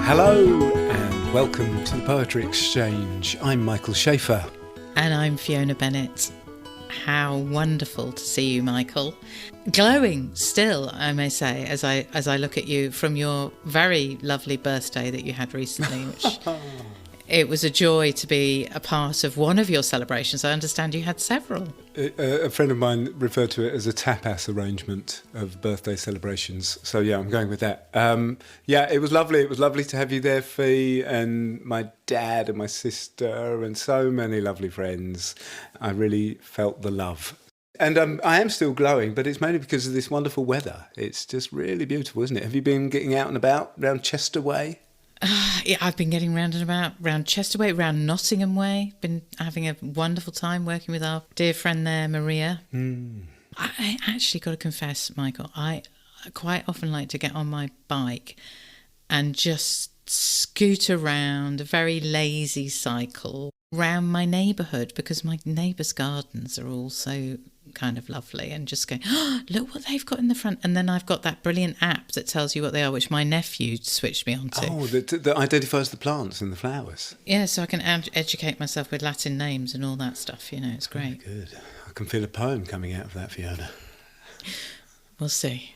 Hello and welcome to the Poetry Exchange. I'm Michael Shaeffer. And I'm Fiona Bennett. How wonderful to see you, Michael. Glowing still, I may say, as I look at you from your very lovely birthday that you had recently, which it was a joy to be a part of one of your celebrations. I understand you had several. A friend of mine referred to it as a tapas arrangement of birthday celebrations. So yeah, I'm going with that. Yeah, it was lovely. It was lovely to have you there, Fee, and my dad and my sister and so many lovely friends. I really felt the love. And I am still glowing, but it's mainly because of this wonderful weather. It's just really beautiful, isn't it? Have you been getting out and about around Chester Way? Yeah, I've been getting round and about, round Chester Way, round Nottingham Way. Been having a wonderful time working with our dear friend there, Maria. I actually got to confess, Michael, I quite often like to get on my bike and just scoot around, a very lazy cycle, round my neighbourhood, because my neighbours' gardens are all so kind of lovely, and just going, oh, look what they've got in the front. And then I've got that brilliant app that tells you what they are, which my nephew switched me onto. Oh, that identifies the plants and the flowers. Yeah, so I can educate myself with Latin names and all that stuff, you know, it's great. Very good. I can feel a poem coming out of that, Fiona. We'll see.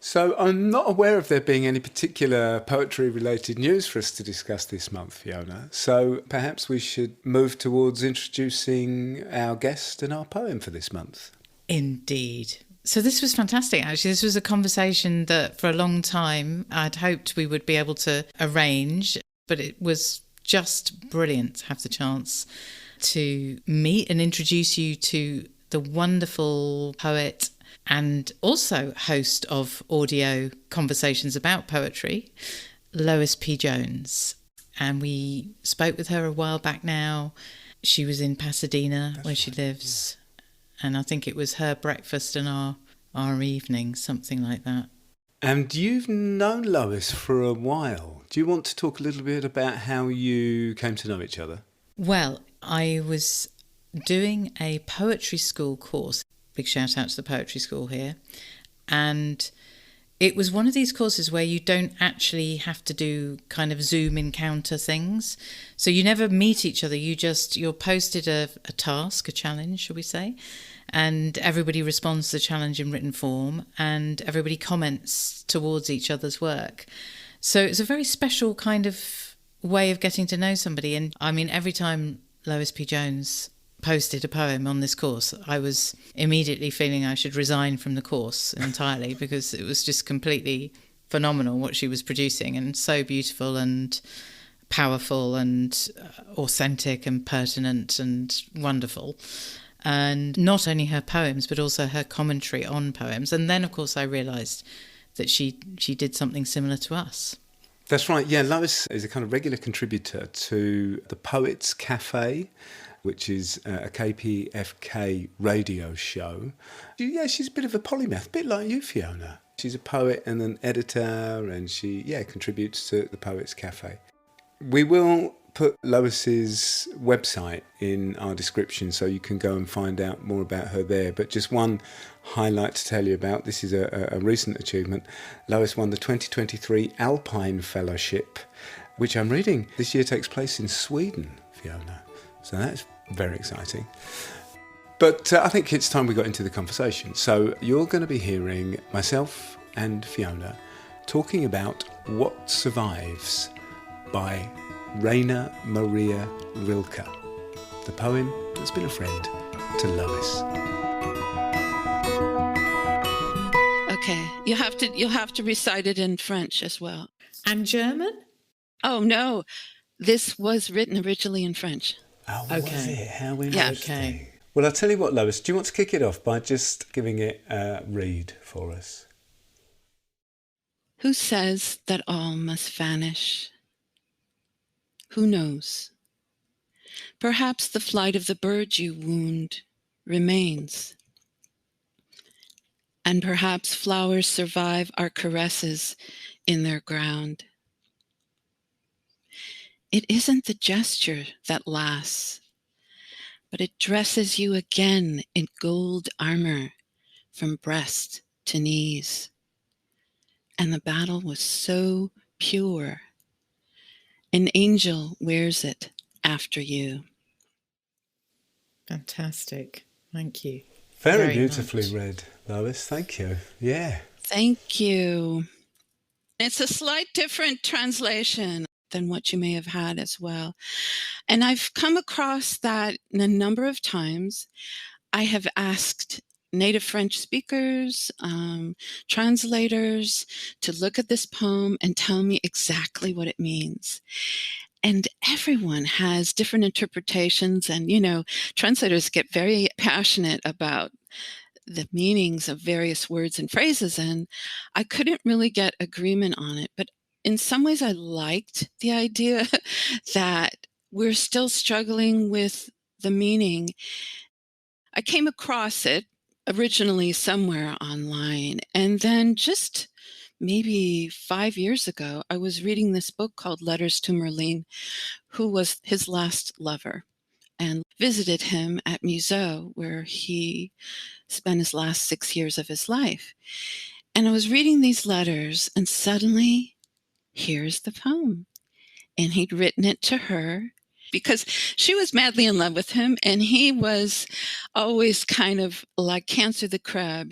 So I'm not aware of there being any particular poetry-related news for us to discuss this month, Fiona. So perhaps we should move towards introducing our guest and our poem for this month. Indeed. So this was fantastic, actually. This was a conversation that for a long time I'd hoped we would be able to arrange, but it was just brilliant to have the chance to meet and introduce you to the wonderful poet and also host of audio conversations about poetry, Lois P. Jones. And we spoke with her a while back now. She was in Pasadena, where she lives. Yeah. And I think it was her breakfast and our evening, something like that. And you've known Lois for a while. Do you want to talk a little bit about how you came to know each other? Well, I was doing a poetry school course. Big shout out to the poetry school here. And it was one of these courses where you don't actually have to do kind of Zoom encounter things. So you never meet each other. You're posted a task, a challenge, shall we say, and everybody responds to the challenge in written form and everybody comments towards each other's work. So it's a very special kind of way of getting to know somebody. And I mean, every time Lois P. Jones posted a poem on this course, I was immediately feeling I should resign from the course entirely because it was just completely phenomenal what she was producing, and so beautiful and powerful and authentic and pertinent and wonderful. And not only her poems but also her commentary on poems. And then of course I realised that she did something similar to us. That's right, yeah. Lois is a kind of regular contributor to the Poets Cafe, which is a KPFK radio show. Yeah, she's a bit of a polymath, a bit like you, Fiona. She's a poet and an editor, and she, contributes to the Poets Cafe. We will put Lois's website in our description so you can go and find out more about her there. But just one highlight to tell you about, this is a recent achievement. Lois won the 2023 Alpine Fellowship, which I'm reading this year takes place in Sweden, Fiona. So that's very exciting. But I think it's time we got into the conversation. So you're going to be hearing myself and Fiona talking about What Survives by Rainer Maria Rilke, the poem that's been a friend to Lois. Okay, you'll have to recite it in French as well. And German? Oh no, this was written originally in French. Oh, okay. Was it? How interesting. Okay. Well, I'll tell you what, Lois, do you want to kick it off by just giving it a read for us? Who says that all must vanish? Who knows? Perhaps the flight of the bird you wound remains. And perhaps flowers survive our caresses in their ground. It isn't the gesture that lasts, but it dresses you again in gold armor from breast to knees. and the battle was so pure. An angel wears it after you. Fantastic. Thank you. Very beautifully read, Lois. Thank you. Yeah. Thank you. It's a slight different translation than what you may have had as well. And I've come across that a number of times. I have asked native French speakers, translators, to look at this poem and tell me exactly what it means. And everyone has different interpretations. And, translators get very passionate about the meanings of various words and phrases. And I couldn't really get agreement on it. But in some ways, I liked the idea that we're still struggling with the meaning. I came across it originally somewhere online. And then just maybe 5 years ago, I was reading this book called Letters to Merlin, who was his last lover, and visited him at Museau, where he spent his last 6 years of his life. And I was reading these letters, and suddenly, here's the poem. And he'd written it to her because she was madly in love with him, and he was always kind of like Cancer the Crab,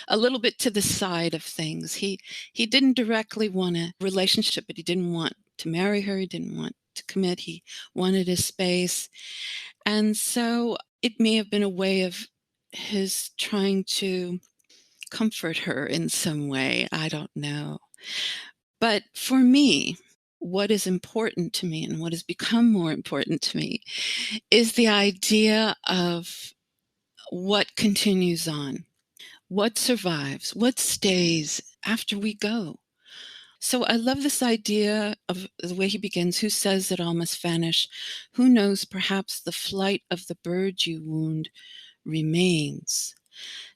a little bit to the side of things. He didn't directly want a relationship, but he didn't want to marry her. He didn't want to commit. He wanted his space. And so it may have been a way of his trying to comfort her in some way. I don't know. But for me, what is important to me and what has become more important to me is the idea of what continues on, what survives, what stays after we go. So I love this idea of the way he begins, who says that all must vanish? Who knows, perhaps the flight of the bird you wound remains.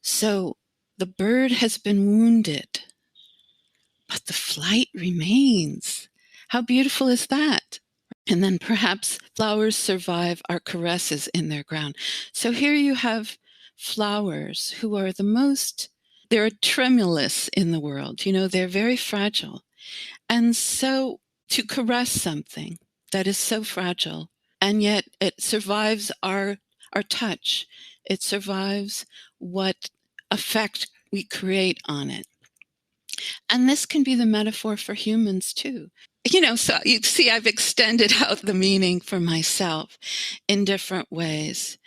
So the bird has been wounded, but the flight remains. How beautiful is that? And then perhaps flowers survive our caresses in their ground. So here you have flowers who are they're tremulous in the world. They're very fragile. And so to caress something that is so fragile, and yet it survives our touch. It survives what effect we create on it. And this can be the metaphor for humans too. So you see, I've extended out the meaning for myself in different ways.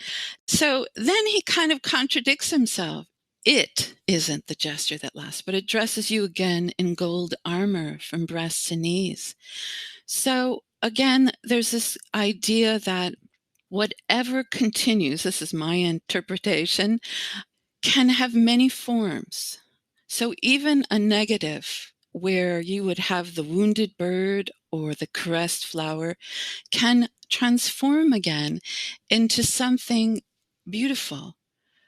So then he kind of contradicts himself. It isn't the gesture that lasts, but it dresses you again in gold armor from breast to knees. So again, there's this idea that whatever continues, this is my interpretation, can have many forms. So even a negative, where you would have the wounded bird or the caressed flower, can transform again into something beautiful.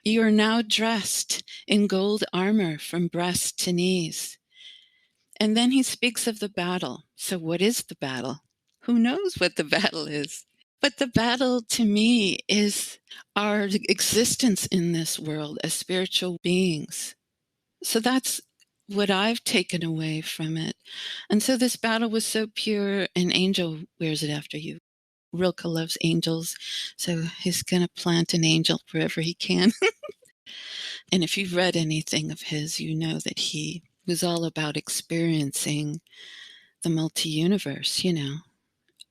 You are now dressed in gold armor from breast to knees. And then he speaks of the battle. So what is the battle? Who knows what the battle is? But the battle to me is our existence in this world as spiritual beings. So that's what I've taken away from it. And so this battle was so pure, an angel wears it after you. Rilke loves angels, so he's going to plant an angel wherever he can. And if you've read anything of his, you know that he was all about experiencing the multi-universe,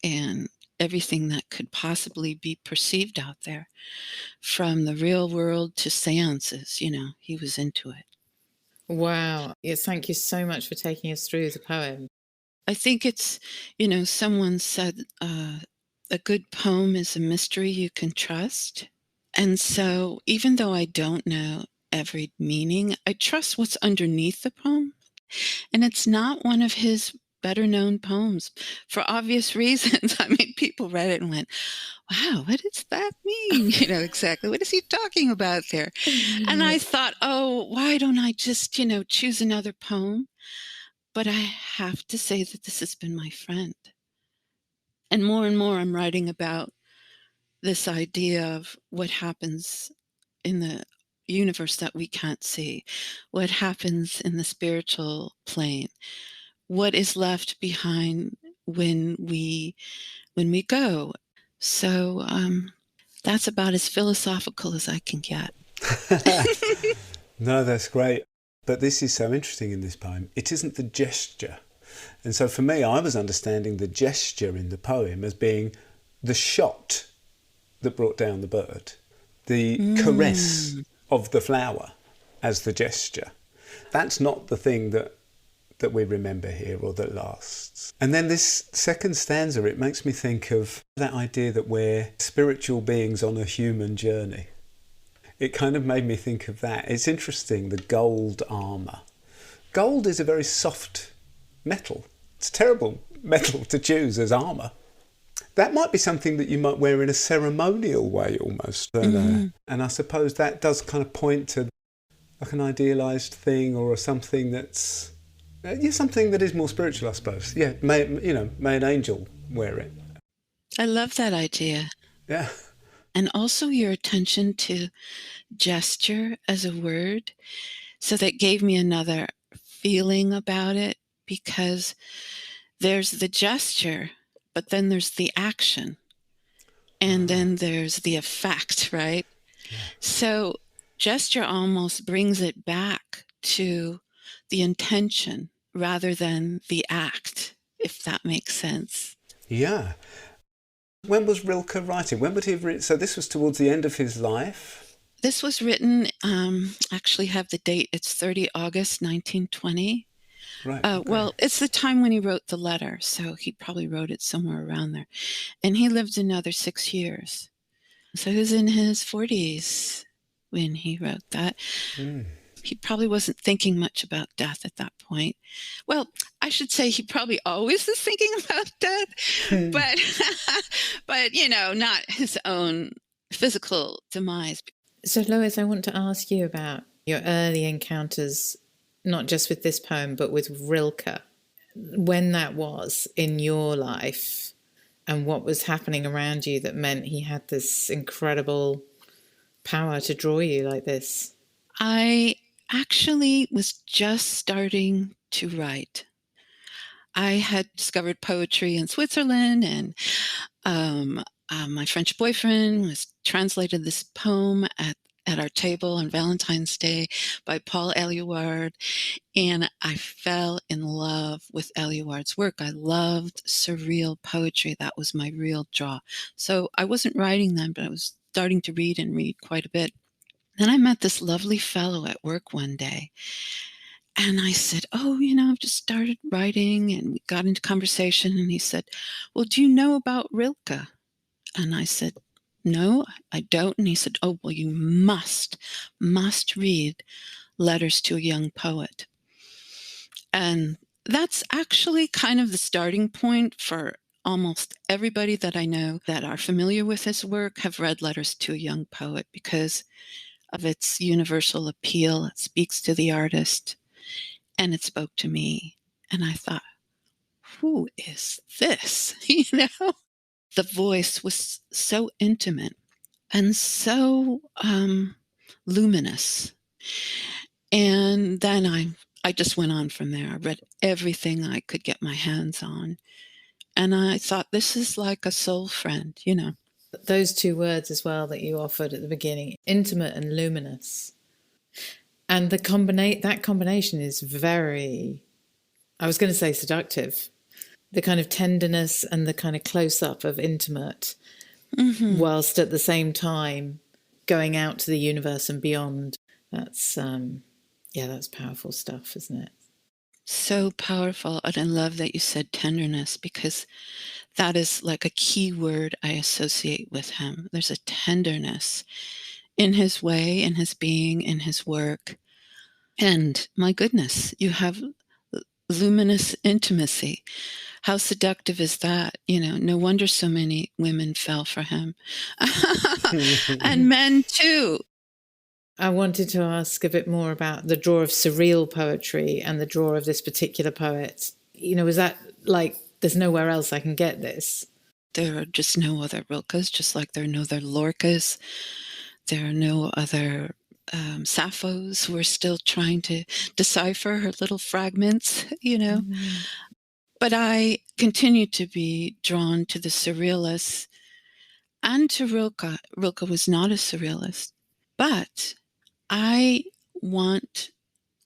and everything that could possibly be perceived out there, from the real world to seances, he was into it. Wow. Yes, thank you so much for taking us through the poem. I think it's, someone said a good poem is a mystery you can trust. And so even though I don't know every meaning, I trust what's underneath the poem. And it's not one of his better known poems for obvious reasons. I mean, people read it and went, wow, what does that mean? Exactly. What is he talking about there? And I thought, oh, why don't I just, choose another poem? But I have to say that this has been my friend. And more I'm writing about this idea of what happens in the universe that we can't see, what happens in the spiritual plane, what is left behind when we go. So that's about as philosophical as I can get. No, that's great. But this is so interesting in this poem. It isn't the gesture. And so for me, I was understanding the gesture in the poem as being the shot that brought down the bird, the caress of the flower as the gesture. That's not the thing that we remember here or that lasts. And then this second stanza, it makes me think of that idea that we're spiritual beings on a human journey. It kind of made me think of that. It's interesting, the gold armour. Gold is a very soft metal. It's a terrible metal to choose as armour. That might be something that you might wear in a ceremonial way almost. And I suppose that does kind of point to like an idealised thing or something that's something that is more spiritual, I suppose. Yeah, may an angel wear it. I love that idea. Yeah. And also your attention to gesture as a word. So that gave me another feeling about it, because there's the gesture, but then there's the action. And then there's the effect, right? Yeah. So gesture almost brings it back to the intention rather than the act, if that makes sense. Yeah. When was Rilke writing? When would he have written? So this was towards the end of his life? This was written, actually have the date, it's 30 August 1920. Right. Okay. Well, it's the time when he wrote the letter, so he probably wrote it somewhere around there. And he lived another 6 years. So he was in his 40s when he wrote that. He probably wasn't thinking much about death at that point. Well, I should say he probably always was thinking about death, but not his own physical demise. So, Lois, I want to ask you about your early encounters, not just with this poem, but with Rilke, when that was in your life and what was happening around you that meant he had this incredible power to draw you like this. I actually was just starting to write. I had discovered poetry in Switzerland, and my French boyfriend was translated this poem at our table on Valentine's Day by Paul Éluard, and I fell in love with Éluard's work. I loved surreal poetry. That was my real draw. So I wasn't writing then, but I was starting to read quite a bit. Then I met this lovely fellow at work one day, and I said, I've just started writing, and we got into conversation, and he said, well, do you know about Rilke? And I said, no, I don't. And he said, oh, well, you must read Letters to a Young Poet. And that's actually kind of the starting point for almost everybody that I know that are familiar with his work have read Letters to a Young Poet because of its universal appeal. It speaks to the artist, and it spoke to me. And I thought, who is this? The voice was so intimate and so luminous. And then I just went on from there. I read everything I could get my hands on. And I thought, this is like a soul friend, Those two words as well that you offered at the beginning, intimate and luminous. And that combination is very, I was going to say seductive. The kind of tenderness and the kind of close-up of intimate, whilst at the same time going out to the universe and beyond. That's powerful stuff, isn't it? So powerful. And I love that you said tenderness, because that is like a key word I associate with him. There's a tenderness in his way, in his being, in his work. And my goodness, you have luminous intimacy. How seductive is that? No wonder so many women fell for him. And men too. I wanted to ask a bit more about the draw of surreal poetry and the draw of this particular poet. Is that like, there's nowhere else I can get this? There are just no other Rilkes, just like there are no other Lorcas. There are no other Sapphos who are still trying to decipher her little fragments, But I continue to be drawn to the surrealists and to Rilke. Rilke was not a surrealist, but I want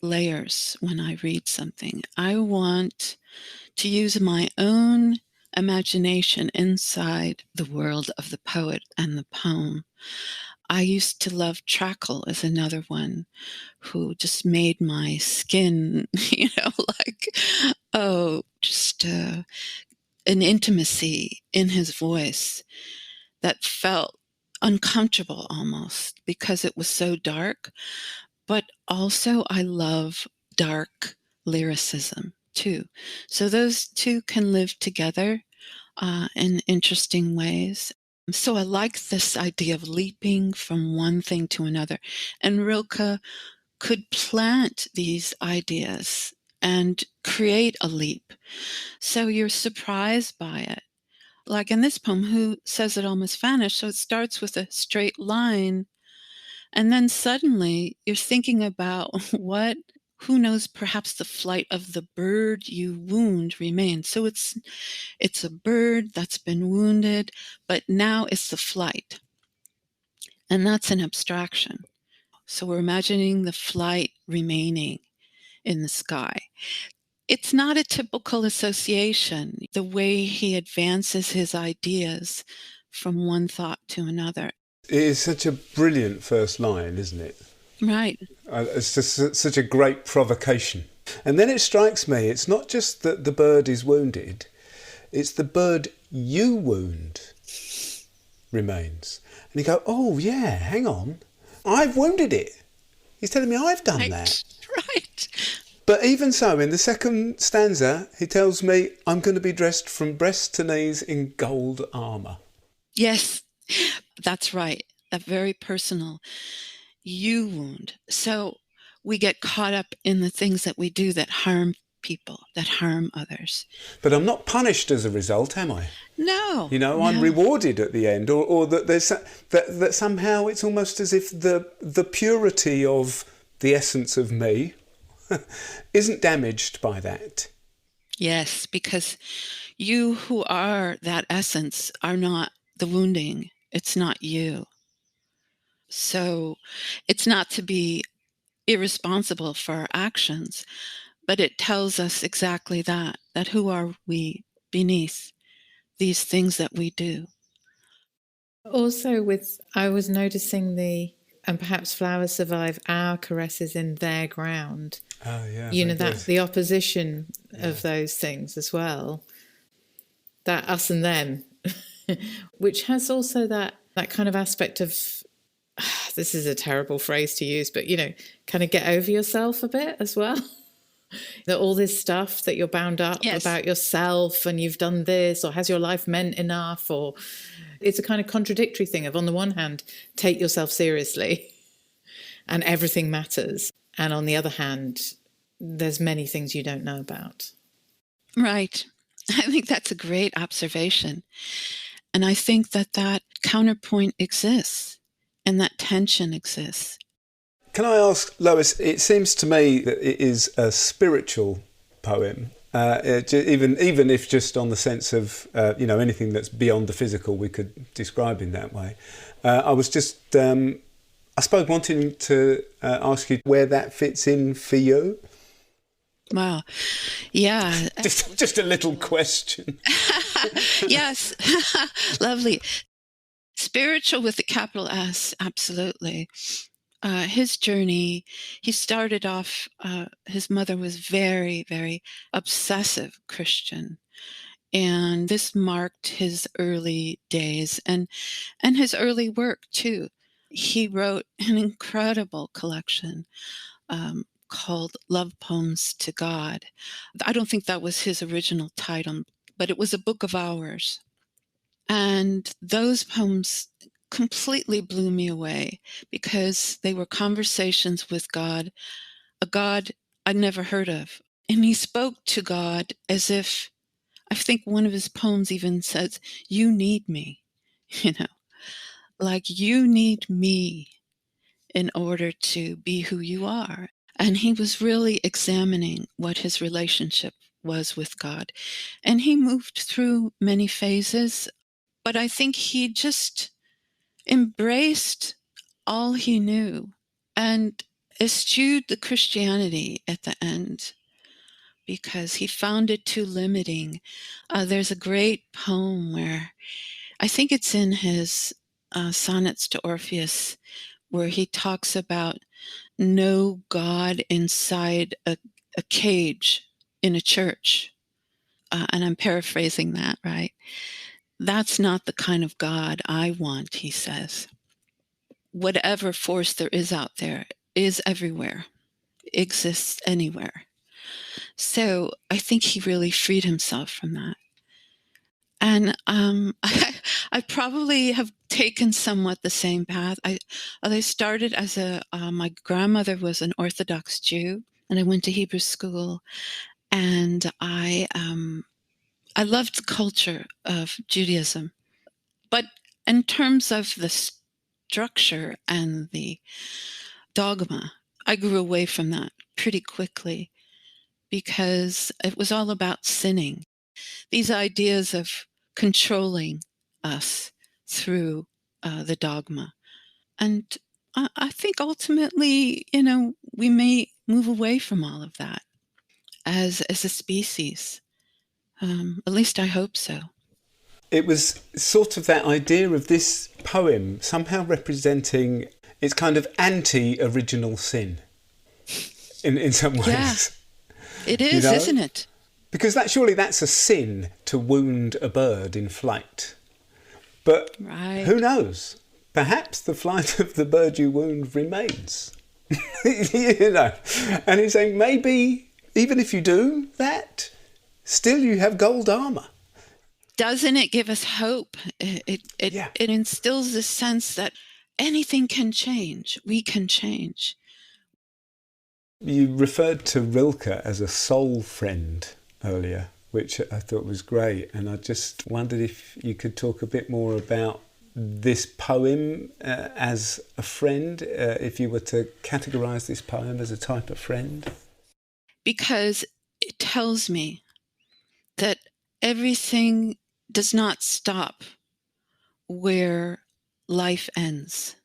layers when I read something. I want to use my own imagination inside the world of the poet and the poem. I used to love Trackle as another one who just made my skin, just an intimacy in his voice that felt uncomfortable almost because it was so dark. But also I love dark lyricism too. So those two can live together in interesting ways. So I like this idea of leaping from one thing to another. And Rilke could plant these ideas and create a leap. So you're surprised by it. Like in this poem, who says it almost vanished? So it starts with a straight line. And then suddenly you're thinking about who knows, perhaps the flight of the bird you wound remains. So it's a bird that's been wounded, but now it's the flight. And that's an abstraction. So we're imagining the flight remaining in the sky. It's not a typical association, the way he advances his ideas from one thought to another. It is such a brilliant first line, isn't it? Right. It's just such a great provocation. And then it strikes me, it's not just that the bird is wounded, it's the bird you wound remains. And you go, oh yeah, hang on, I've wounded it. He's telling me I've done that. Right. But even so, in the second stanza, he tells me I'm going to be dressed from breast to knees in gold armour. Yes, that's right. That very personal you wound. So we get caught up in the things that we do that harm people, that harm others. But I'm not punished as a result, am I? No. I'm rewarded at the end, or that there's that somehow it's almost as if the purity of the essence of me isn't damaged by that. Yes, because you who are that essence are not the wounding. It's not you. So it's not to be irresponsible for our actions, but it tells us exactly that who are we beneath these things that we do. Also, I was noticing and perhaps flowers survive our caresses in their ground. Oh yeah. That the opposition of those things as well. That us and them, which has also that kind of aspect of, this is a terrible phrase to use, but kind of get over yourself a bit as well. That all this stuff that you're bound up about yourself and you've done this, or has your life meant enough, or it's a kind of contradictory thing of, on the one hand, take yourself seriously and everything matters. And on the other hand, there's many things you don't know about. Right. I think that's a great observation. And I think that counterpoint exists and that tension exists. Can I ask, Lois, it seems to me that it is a spiritual poem, even if just on the sense of, anything that's beyond the physical we could describe in that way. I was just, I suppose, wanting to ask you where that fits in for you. Wow. Yeah. Just a little question. Yes. Lovely. Spiritual with a capital S, absolutely. His journey, he started off, his mother was very, very obsessive Christian. And this marked his early days and his early work too. He wrote an incredible collection called Love Poems to God. I don't think that was his original title, but it was a book of hours. And those poems completely blew me away because they were conversations with God, a God I'd never heard of. And he spoke to God as if, I think one of his poems even says, you need me, like you need me in order to be who you are. And he was really examining what his relationship was with God. And he moved through many phases, but I think he just embraced all he knew and eschewed the Christianity at the end because he found it too limiting. There's a great poem where I think it's in his Sonnets to Orpheus, where he talks about no God inside a cage in a church. And I'm paraphrasing that, right? That's not the kind of God I want, he says. Whatever force there is out there is everywhere, exists anywhere. So I think he really freed himself from that. And I probably have taken somewhat the same path. I started as my grandmother was an Orthodox Jew, and I went to Hebrew school, and I loved the culture of Judaism. But in terms of the structure and the dogma, I grew away from that pretty quickly because it was all about sinning. These ideas of controlling us through the dogma. And I think ultimately, we may move away from all of that as a species. At least I hope so. It was sort of that idea of this poem somehow representing its kind of anti-original sin in some ways. Yeah, it is, isn't it? Because surely that's a sin to wound a bird in flight. But right. Who knows? Perhaps the flight of the bird you wound remains. And he's saying maybe even if you do that, still you have gold armour. Doesn't it give us hope? It instills this sense that anything can change. We can change. You referred to Rilke as a soul friend earlier, which I thought was great. And I just wondered if you could talk a bit more about this poem as a friend, if you were to categorise this poem as a type of friend. Because it tells me that everything does not stop where life ends.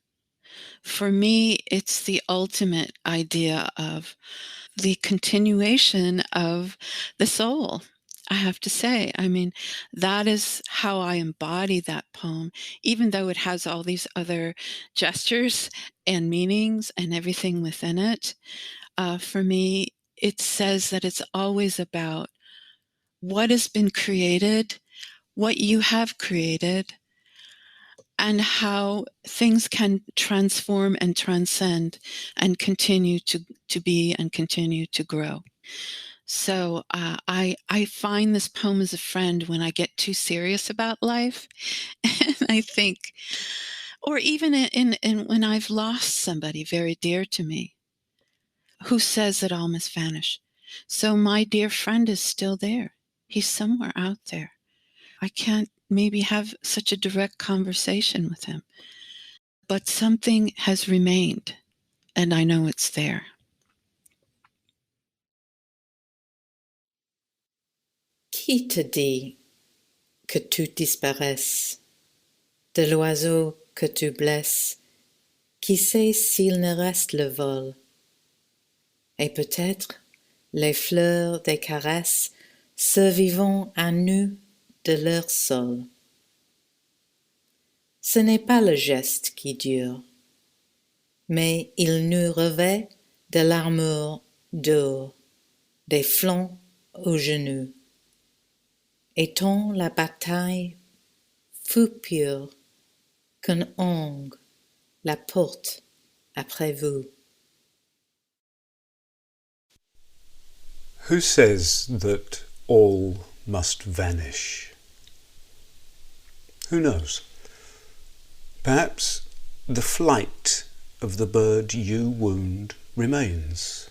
For me, it's the ultimate idea of the continuation of the soul, I have to say. I mean, that is how I embody that poem, even though it has all these other gestures and meanings and everything within it. For me, it says that it's always about what has been created, what you have created, and how things can transform and transcend and continue to be and continue to grow. So I find this poem as a friend when I get too serious about life. And I think, or even in when I've lost somebody very dear to me, who says that all must vanish. So my dear friend is still there. He's somewhere out there. I can't maybe have such a direct conversation with him, but something has remained, and I know it's there. Qui te dit que tu disparaisses, de l'oiseau que tu blesses, qui sait s'il ne reste le vol? Et peut-être les fleurs des caresses survivront à nu de leur sol. Ce n'est pas le geste qui dure, mais il nous revêt de l'armure d'or, des flancs aux genoux. Et tant la bataille fut pure qu'un ongle la porte après vous. Who says that all must vanish? Who knows? Perhaps the flight of the bird you wound remains.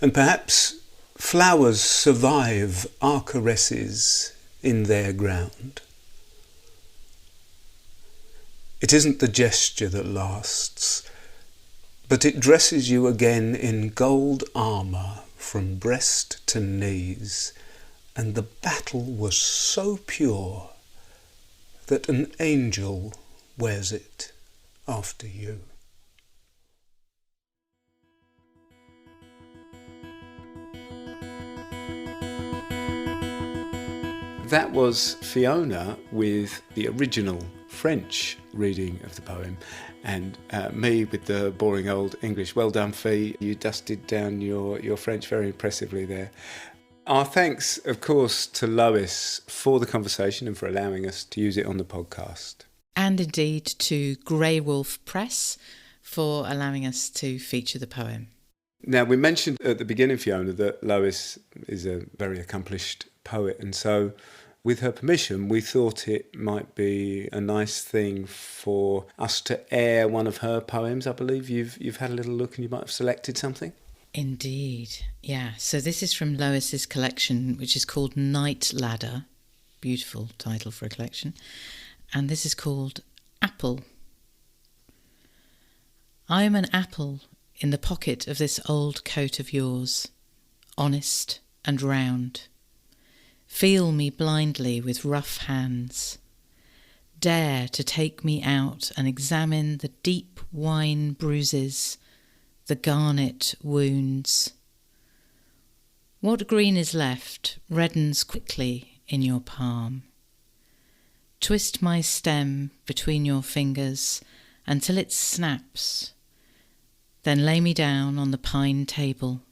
And perhaps flowers survive our caresses in their ground. It isn't the gesture that lasts, But it dresses you again in gold armour from breast to knees, and the battle was so pure that an angel wears it after you. That was Fiona with the original French reading of the poem, and me with the boring old English. Well done, Fee. You dusted down your French very impressively there. Our thanks, of course, to Lois for the conversation and for allowing us to use it on the podcast. And indeed to Graywolf Press for allowing us to feature the poem. Now, we mentioned at the beginning, Fiona, that Lois is a very accomplished poet, and so with her permission, we thought it might be a nice thing for us to air one of her poems. I believe you've had a little look and you might have selected something. Indeed, yeah. So this is from Lois's collection, which is called Night Ladder. Beautiful title for a collection. And this is called Apple. I am an apple in the pocket of this old coat of yours, honest and round. Feel me blindly with rough hands. Dare to take me out and examine the deep wine bruises, the garnet wounds. What green is left reddens quickly in your palm. Twist my stem between your fingers until it snaps, then lay me down on the pine table.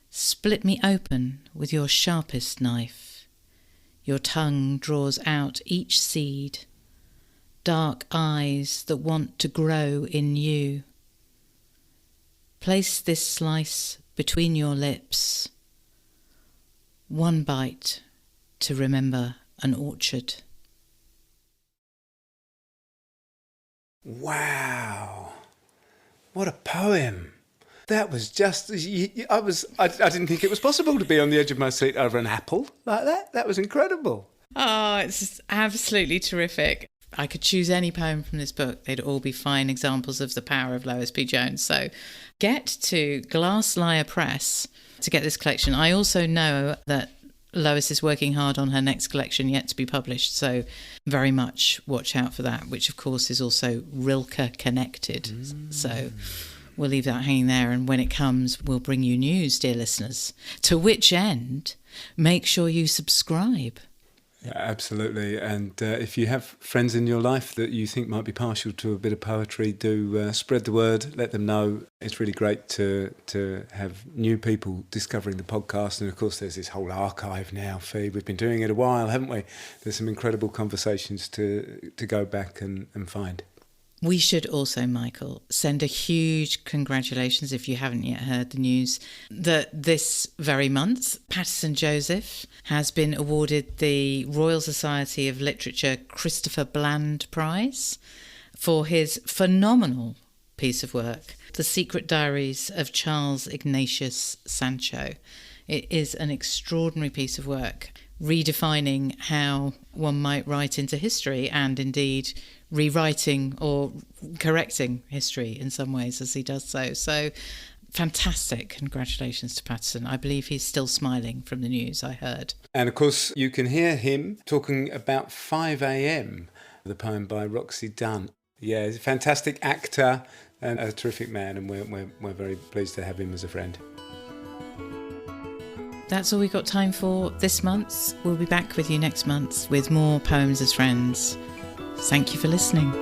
Split me open with your sharpest knife. Your tongue draws out each seed, dark eyes that want to grow in you. Place this slice between your lips, one bite to remember an orchard. Wow, what a poem! That was just, I didn't think it was possible to be on the edge of my seat over an apple like that. That was incredible. Oh, it's just absolutely terrific. I could choose any poem from this book. They'd all be fine examples of the power of Lois P. Jones. So get to Glass Lyre Press to get this collection. I also know that Lois is working hard on her next collection yet to be published. So very much watch out for that, which of course is also Rilke connected. So we'll leave that hanging there, and when it comes, we'll bring you news, dear listeners. To which end, make sure you subscribe. Yeah, absolutely. And if you have friends in your life that you think might be partial to a bit of poetry, do spread the word, let them know. It's really great to have new people discovering the podcast. And of course, there's this whole archive now, Fee. We've been doing it a while, haven't we? There's some incredible conversations to go back and find. We should also, Michael, send a huge congratulations, if you haven't yet heard the news, that this very month, Patterson Joseph has been awarded the Royal Society of Literature Christopher Bland Prize for his phenomenal piece of work, The Secret Diaries of Charles Ignatius Sancho. It is an extraordinary piece of work, redefining how one might write into history and indeed rewriting or correcting history in some ways as he does so. So fantastic. Congratulations to Patterson. I believe he's still smiling from the news I heard. And of course, you can hear him talking about 5 a.m, the poem by Roxy Dunn. Yeah, he's a fantastic actor and a terrific man, and we're very pleased to have him as a friend. That's all we've got time for this month. We'll be back with you next month with more Poems as Friends. Thank you for listening.